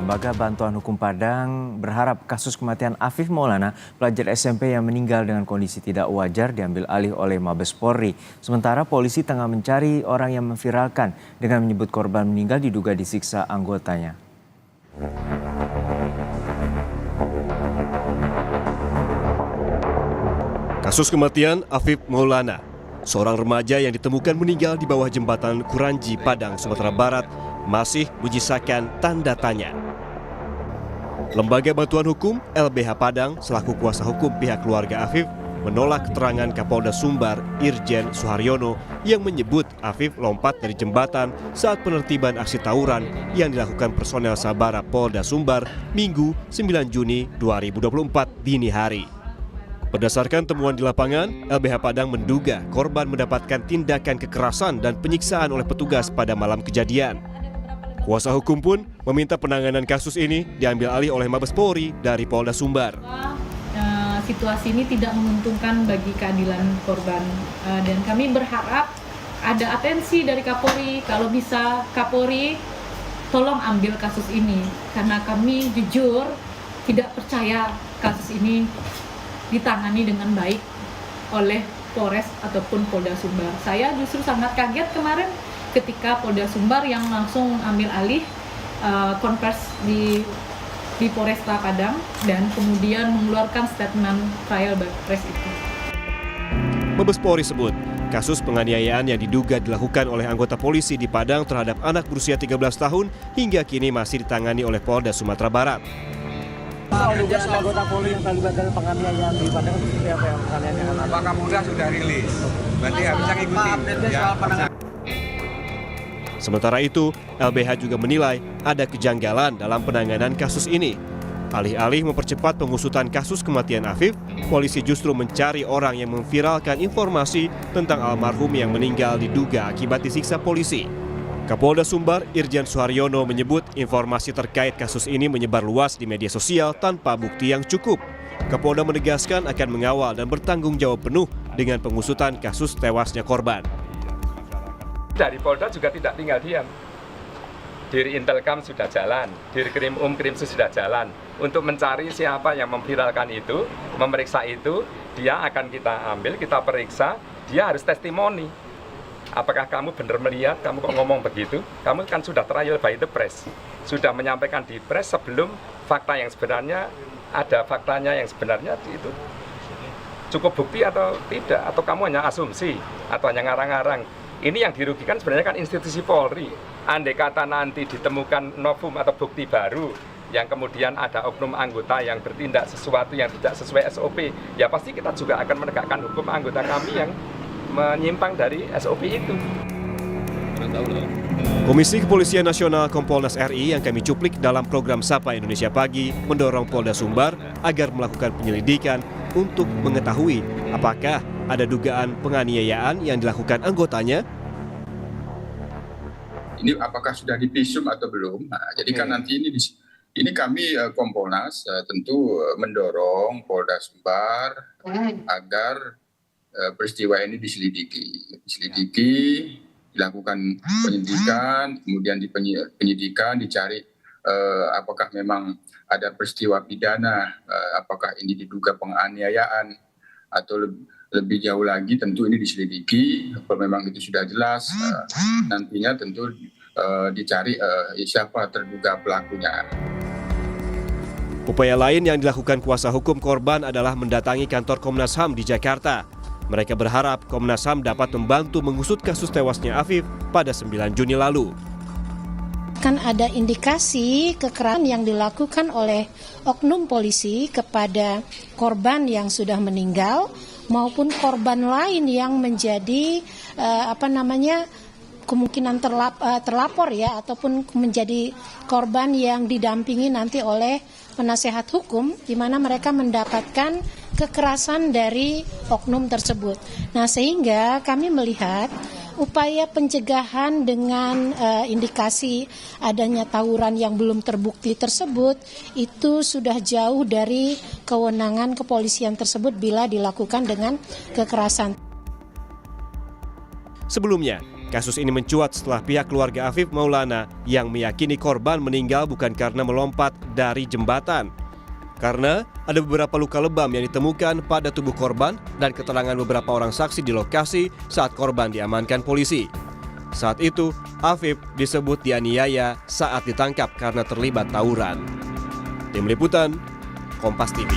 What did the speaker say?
Lembaga Bantuan Hukum Padang berharap kasus kematian Afif Maulana, pelajar SMP yang meninggal dengan kondisi tidak wajar, diambil alih oleh Mabes Polri. Sementara polisi tengah mencari orang yang memviralkan dengan menyebut korban meninggal diduga disiksa anggotanya. Kasus kematian Afif Maulana, seorang remaja yang ditemukan meninggal di bawah jembatan Kuranji, Padang, Sumatera Barat, masih menyisakan tanda tanya. Lembaga Bantuan Hukum LBH Padang selaku kuasa hukum pihak keluarga Afif menolak keterangan Kapolda Sumbar Irjen Suharyono yang menyebut Afif lompat dari jembatan saat penertiban aksi tawuran yang dilakukan personel Sabara Polda Sumbar Minggu 9 Juni 2024 dini hari. Berdasarkan temuan di lapangan, LBH Padang menduga korban mendapatkan tindakan kekerasan dan penyiksaan oleh petugas pada malam kejadian. Kuasa hukum pun meminta penanganan kasus ini diambil alih oleh Mabes Polri dari Polda Sumbar. Situasi ini tidak menguntungkan bagi keadilan korban dan kami berharap ada atensi dari Kapolri. Kalau bisa Kapolri tolong ambil kasus ini karena kami jujur tidak percaya kasus ini ditangani dengan baik oleh Polres ataupun Polda Sumbar. Saya justru sangat kaget kemarin ketika Polda Sumbar yang langsung ambil alih konvers di Polresta Padang dan kemudian mengeluarkan statement trial by press itu. Mabes Polri sebut, kasus penganiayaan yang diduga dilakukan oleh anggota polisi di Padang terhadap anak berusia 13 tahun hingga kini masih ditangani oleh Polda Sumatera Barat. Dugaan anggota Polri yang terlibat dalam penganiayaan di Padang seperti apa yang kalian dengar? Pak Kapolda sudah rilis, berarti harus ngikutin. Sementara itu, LBH juga menilai ada kejanggalan dalam penanganan kasus ini. Alih-alih mempercepat pengusutan kasus kematian Afif, polisi justru mencari orang yang memviralkan informasi tentang almarhum yang meninggal diduga akibat disiksa polisi. Kapolda Sumbar Irjen Suharyono menyebut informasi terkait kasus ini menyebar luas di media sosial tanpa bukti yang cukup. Kapolda menegaskan akan mengawal dan bertanggung jawab penuh dengan pengusutan kasus tewasnya korban. Dari Polda juga tidak tinggal diam. Diri Intelkam sudah jalan, Diri Krim Krimsus sudah jalan untuk mencari siapa yang memviralkan itu, memeriksa itu, dia akan kita ambil, kita periksa, dia harus testimoni. Apakah kamu benar melihat, kamu kok ngomong begitu? Kamu kan sudah trial by the press, sudah menyampaikan di press sebelum fakta yang sebenarnya, ada faktanya yang sebenarnya itu cukup bukti atau tidak, atau kamu hanya asumsi, atau hanya ngarang-ngarang. Ini yang dirugikan sebenarnya kan institusi Polri. Andai kata nanti ditemukan novum atau bukti baru, yang kemudian ada oknum anggota yang bertindak sesuatu yang tidak sesuai SOP, ya pasti kita juga akan menegakkan hukum anggota kami yang menyimpang dari SOP itu. Komisi Kepolisian Nasional Kompolnas RI yang kami cuplik dalam program Sapa Indonesia Pagi mendorong Polda Sumbar agar melakukan penyelidikan untuk mengetahui apakah ada dugaan penganiayaan yang dilakukan anggotanya. Ini apakah sudah divisum atau belum? Nah, jadi kan nanti ini kami Kompolnas tentu mendorong Polda Sumbar agar peristiwa ini diselidiki, dilakukan penyelidikan, kemudian di penyidikan dicari apakah memang ada peristiwa pidana, apakah ini diduga penganiayaan atau lebih jauh lagi tentu ini diselidiki. Kalau memang itu sudah jelas, nantinya tentu dicari siapa terduga pelakunya. Upaya lain yang dilakukan kuasa hukum korban adalah mendatangi kantor Komnas HAM di Jakarta. Mereka berharap Komnas HAM dapat membantu mengusut kasus tewasnya Afif pada 9 Juni lalu. Kan ada indikasi kekerasan yang dilakukan oleh oknum polisi kepada korban yang sudah meninggal maupun korban lain yang menjadi kemungkinan terlapor ya, ataupun menjadi korban yang didampingi nanti oleh penasehat hukum, di mana mereka mendapatkan kekerasan dari oknum tersebut. Nah, sehingga kami melihat upaya pencegahan dengan indikasi adanya tawuran yang belum terbukti tersebut itu sudah jauh dari kewenangan kepolisian tersebut bila dilakukan dengan kekerasan. Sebelumnya, Kasus ini mencuat setelah pihak keluarga Afif Maulana yang meyakini korban meninggal bukan karena melompat dari jembatan. Karena ada beberapa luka lebam yang ditemukan pada tubuh korban dan keterangan beberapa orang saksi di lokasi saat korban diamankan polisi. Saat itu, Afif disebut dianiaya saat ditangkap karena terlibat tawuran. Tim Liputan, Kompas TV.